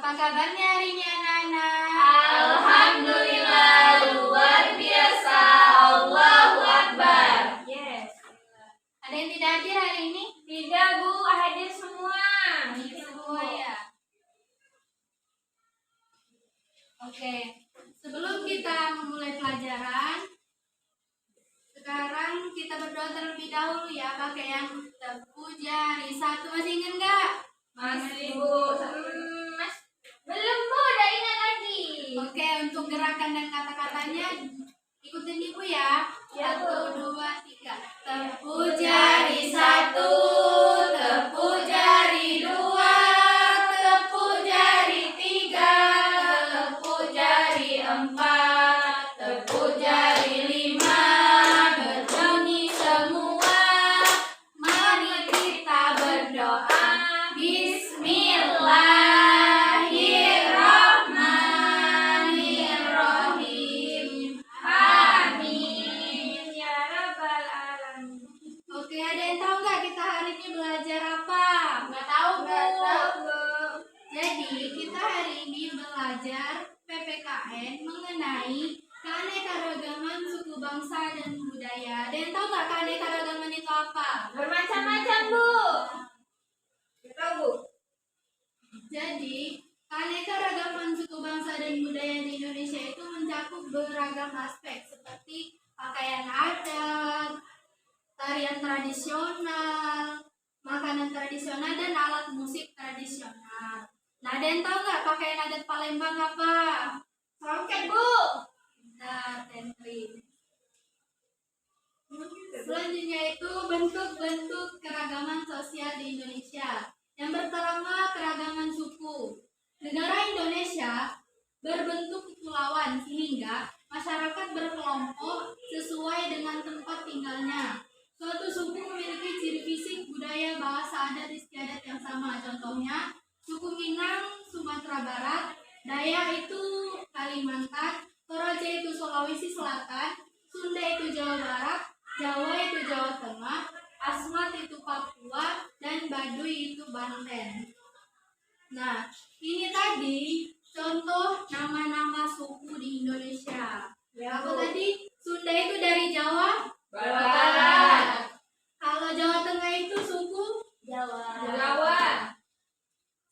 Apa kabarnya hari ini anak-anak? Alhamdulillah, luar biasa. Allahu Akbar. Yes. Ada yang tidak hadir hari ini? Tidak, Bu, hadir semua. Hadir semua ya. Oke, sebelum kita memulai pelajaran, sekarang kita berdoa terlebih dahulu ya, pakai yang terpuja hari satu. Masih ingat nggak? Masih, Bu. Belum, Bu, udah ingat lagi. Oke, untuk gerakan dan kata-katanya ikutin Ibu ya. Ya, Bu. 1, 2, 3. Tepuk jari 1, tepuk jari 2, tepuk jari 3, tepuk jari 4, tepuk jari 5. Berbunyi semua. Mari kita berdoa. Bismillahirrahmanirrahim. Amin ya rabbal alamin. Oke, ada yang tahu nggak kita hari ini belajar apa? Nggak tahu, Bu. Nggak tahu, Bu. Jadi kita hari ini belajar PPKN mengenai keanekaragaman suku bangsa dan budaya. Ada yang tahu nggak keanekaragaman itu apa? Bermacam-macam, Bu. Nggak tahu, Bu. Jadi keanekaragaman suku bangsa dan budaya di Indonesia itu mencakup beragam aspek seperti pakaian adat, tarian tradisional, makanan tradisional, dan alat musik tradisional. Nah, ada yang tahu nggak pakaian adat Palembang apa? Songket, Bu. Nah, tentri. Selanjutnya itu bentuk-bentuk keragaman sosial di Indonesia. Yang pertama, keragaman suku. Negara Indonesia berbentuk kepulauan sehingga masyarakat berkelompok sesuai dengan tempat tinggalnya. Suatu suku memiliki ciri fisik, budaya, bahasa, adat, istiadat yang sama. Contohnya, suku Minang, Sumatera Barat, Dayak itu Kalimantan, Toraja itu Sulawesi Selatan, Sunda itu Jawa Barat, Jawa itu Jawa Tengah, Asmat itu Papua, dan Baduy itu Banten. Nah, ini tadi contoh nama-nama suku di Indonesia. Ya, Apa Bu. tadi? Sunda itu dari Jawa Barat. Kalau Jawa Tengah itu suku Jawa.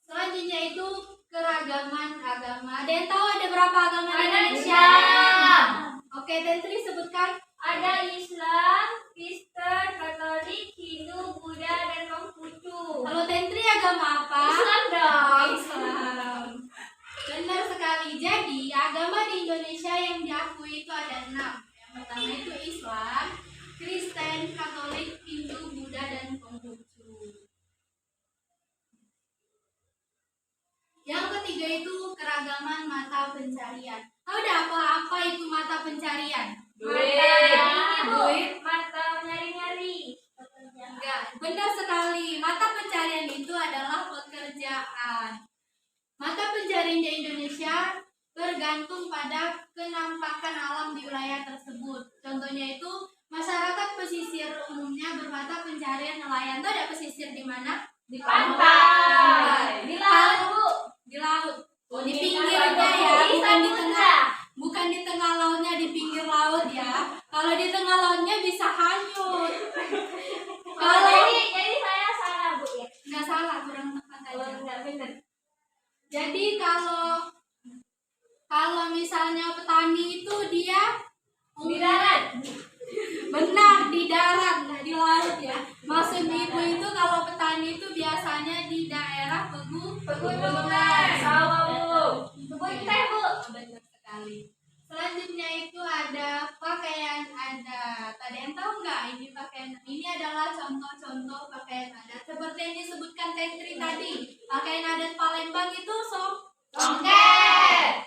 Selanjutnya itu keragaman agama. Ada yang tahu ada berapa agama di Ada Indonesia? Islam. Oke, Tentri sebutkan. Ada Islam, Kristen, Katolik, Hindu, Buddha, dan Konghucu. Kalau Tentri agama apa? Islam dong. Islam. Benar sekali. Jadi agama di Indonesia yang diakui itu ada 6. Yang pertama itu Islam, Kristen, Katolik, Hindu, Buddha, dan Konghucu. Yang ketiga itu keragaman mata pencarian. Tahu dah apa itu mata pencarian? Duit. Mata nyari-nyari. Enggak, benar sekali. Mata pencarian itu adalah pekerjaan. Mata pencarian di Indonesia bergantung pada kenampakan alam di wilayah tersebut. Contohnya itu masyarakat pesisir umumnya bermata pencarian nelayan. Tahu ada pesisir di mana? Di pantai. Di laut, Bu. Di laut. Oh, Di di pinggirnya pantai. ya, Di bukan di samudra. tengah. Bukan di tengah lautnya, di pinggir laut ya. Kalau di tengah lautnya bisa hanyut. Kalau Jadi saya salah, Bu, ya. nggak salah, kurang tepat aja. Enggak benar. Jadi kalau misalnya petani itu dia Di darat. benar di darat, nggak di laut ya. Maksud ibu itu kalau petani itu biasanya di daerah Pegunungan. Sawah, Bu. Kebun teh, Bu. Benar sekali. Selanjutnya itu ada pakaian adat. Ada yang tahu nggak ini pakaian? Ini adalah contoh-contoh pakaian adat seperti yang disebutkan Tentri tadi. Pakaian adat Palembang itu Songket.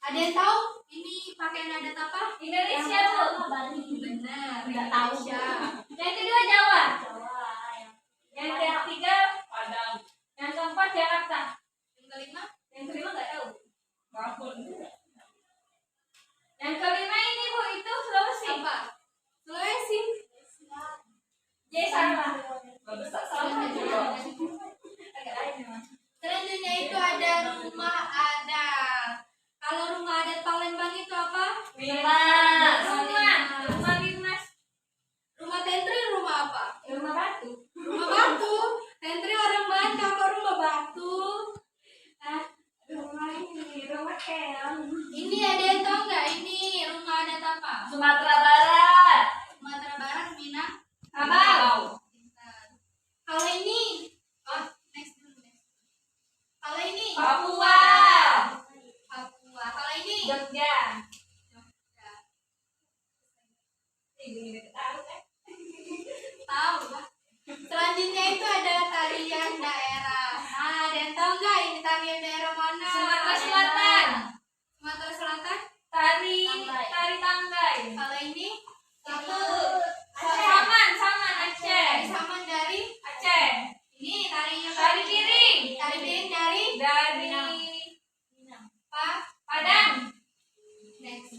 Ada yang tahu ini pakaian adat apa? Indonesia, Bu. Benar. Nggak tahu. Indonesia. Yang kedua Jawa. Yang ketiga Padang. Yang keempat Jakarta. Yang kelima? Yang kelima nggak tahu. Yang kelima ini, Bu, itu Sulawesi. Apa? Sulawesi. Jadi salah. Selanjutnya itu ada rumah Kalau rumah adat Palembang itu apa? Rumah Bimas. Rumah tentri rumah apa? Rumah batu. Rumah batu. Tentri orang Batak kok rumah batu. Rumah ini, rumah keong. Ini ada yang tahu nggak? Ini rumah adat apa? Sumatera Barat. Sumatera Barat, Minangkabau. Kalau ini, next dulu. Kalau ini Papua. Papua. Kalau ini Jogja. Jogja. Ini tahu kan? Tahu. Selanjutnya itu ada tarian daerah. Nah, ada yang tahu nggak ini tarian daerah mana? Sumatera Selatan. Sumatera Selatan. Tari Tanggai. Kalau ini satu. Saman Aceh. Tari saman dari Aceh. ini tarinya Tari piring. Tari piring dari apa? Padang. Next.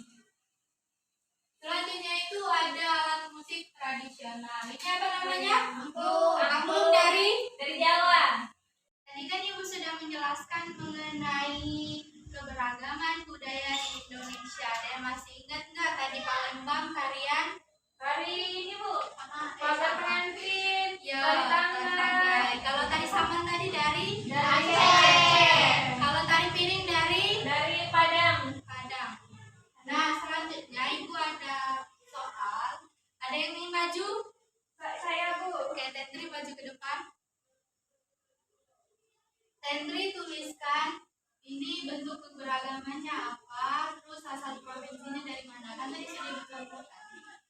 Selanjutnya itu ada alat musik tradisional. Ini apa namanya? Angklung. Angklung dari Jawa. tadi kan Ibu sudah menjelaskan mengenai keberagaman budaya di Indonesia. Ada yang masih ingat nggak tadi Palembang tarian? Tari ini Bu. Pagar pengantin. Ya, Tari tari tanggai. tanggai. Kalau tari saman tadi dari Aceh. Kalau tari piring dari Padang. Padang. Nah, selanjutnya Ibu ada soal. Ada yang ingin maju? Saya Bu. Oke, Tentri maju ke depan. Tentri tuliskan ini bentuk keberagamannya apa, terus asal provinsinya dari mana. Kan tadi sudah dicontohkan.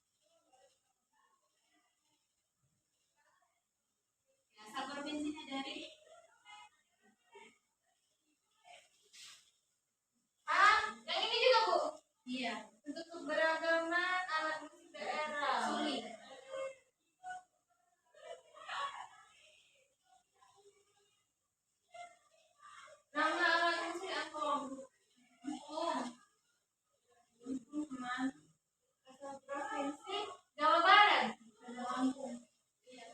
Ya, asal provinsinya dari Yang ini juga Bu. iya, Untuk keberagaman alat musik daerah. sulit. Nama alat musik angklung. Asal provinsi Jawa Barat. Iya.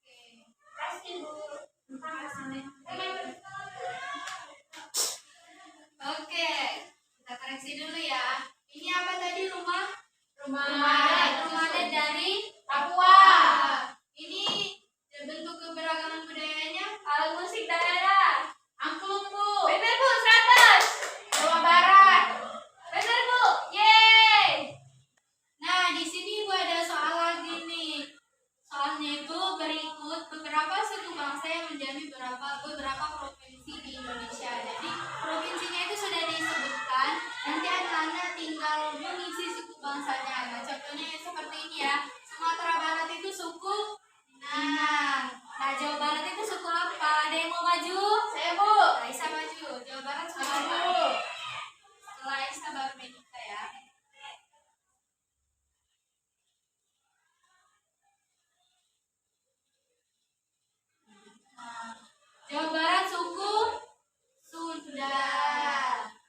Oke. Kasih Bu. Oke, kita koreksi dulu ya. Ini apa tadi rumah? Rumah Rumah adat dari Papua. Ini bentuk keberagaman budayanya Alat musik daerah. angklung Bu. Bener Bu, 100. Jawa Barat. Bener Bu. Yeay. Nah, di sini Ibu ada soal lagi nih. Soalnya itu berikut beberapa suku bangsa yang menjadi beberapa provinsi di Indonesia. Jadi provinsinya itu sudah disebutkan. Nanti anak-anak tinggal mengisi suku bangsanya. Nah, contohnya seperti ini ya. Sumatera Barat itu suku Minang. Nah, Jawa Barat itu suku apa? Ada yang mau maju? Saya Bu. Aisyah maju. Jawa Barat suku Saya apa? Bu. Setelah Aisyah baru Medika ya. Jawa Barat suku Sunda.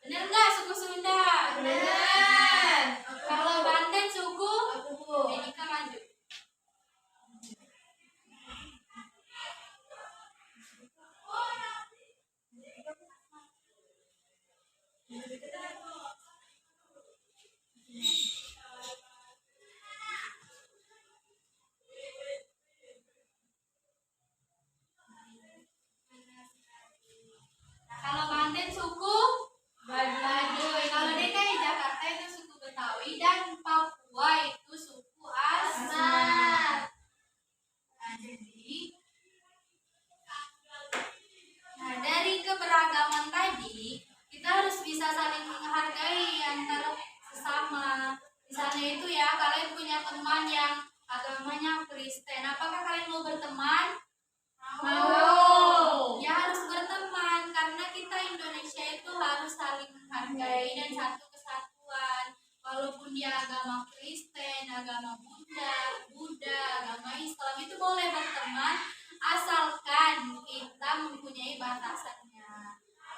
Bener nggak suku Sunda? Bener. Kalau Banten suku Medika maju. Nah, kalau Banten suku Baduy. Kalau DKI Jakarta itu suku Betawi dan Papua itu suku Asmat. Nah, dari keberagaman tadi kita harus bisa saling menghargai antara sesama. Misalnya itu ya, kalian punya teman yang agamanya Kristen. Apakah kalian mau berteman? Mau. Ya harus berteman karena kita Indonesia itu harus saling menghargai dan satu kesatuan. Walaupun dia agama Kristen, agama Buddha, agama Islam itu boleh berteman asalkan kita mempunyai batasannya.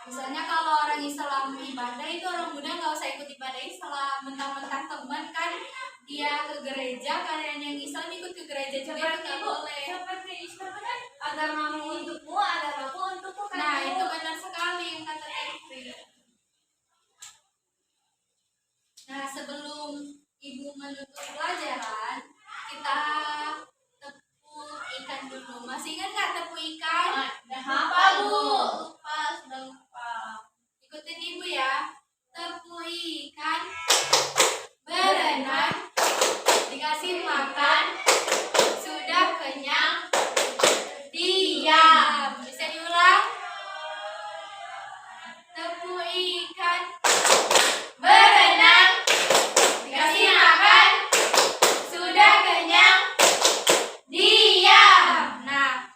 Misalnya kalau orang Islam ibadah itu orang Buddha nggak usah ikut ibadah Islam. Mentang-mentang teman kan dia ke gereja, kalian yang Islam ikut ke gereja juga itu nggak boleh. Seperti Islam kan agamamu untukmu, agamaku untuk Masih ingat nggak tepung ikan? Dah Lupa, hafal, Bu. Bu. Lupa, sudah lupa. Ikutin Ibu ya. Tepung ikan berenang, dikasih makan, sudah kenyang, diam. Bisa diulang? Tepung ikan berenang, dikasih makan, sudah kenyang, diam. Nah,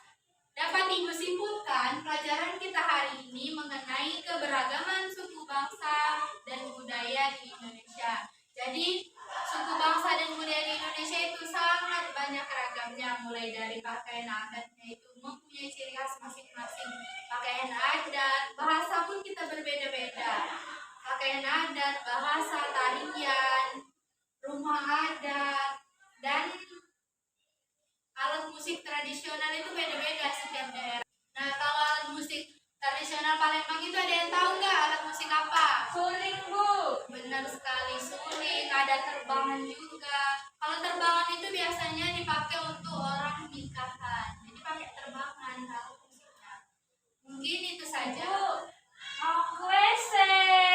dapat Ibu simpulkan pelajaran kita hari ini mengenai keberagaman suku bangsa dan budaya di Indonesia. Jadi, suku bangsa dan budaya di Indonesia itu sangat banyak ragamnya, mulai dari pakaian adatnya itu mempunyai ciri khas masing-masing. Pakaian adat, bahasa pun kita berbeda-beda. Pakaian adat, bahasa, tarian, rumah adat, dan alat musik tradisional itu beda-beda setiap daerah. Nah, kalau alat musik tradisional Palembang itu ada yang tahu nggak alat musik apa? Suling, Bu. Benar sekali, suling, ada terbangan juga. Kalau terbangan itu biasanya dipakai untuk orang nikahan. Jadi pakai terbangan alat musiknya. Mungkin itu saja. Bu, mau ke WC.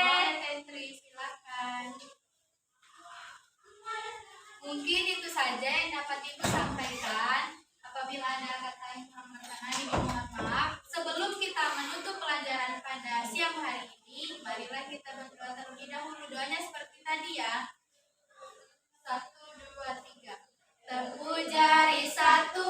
Boleh, Tentri, silakan. Mungkin itu saja yang dapat Ibu sampaikan. Apabila ada kata yang kurang berkenan, Ibu mohon maaf. Sebelum kita menutup pelajaran pada siang hari ini, marilah kita berdoa terlebih dahulu. Doanya seperti tadi ya. 1, 2, 3. Terpuja hari satu.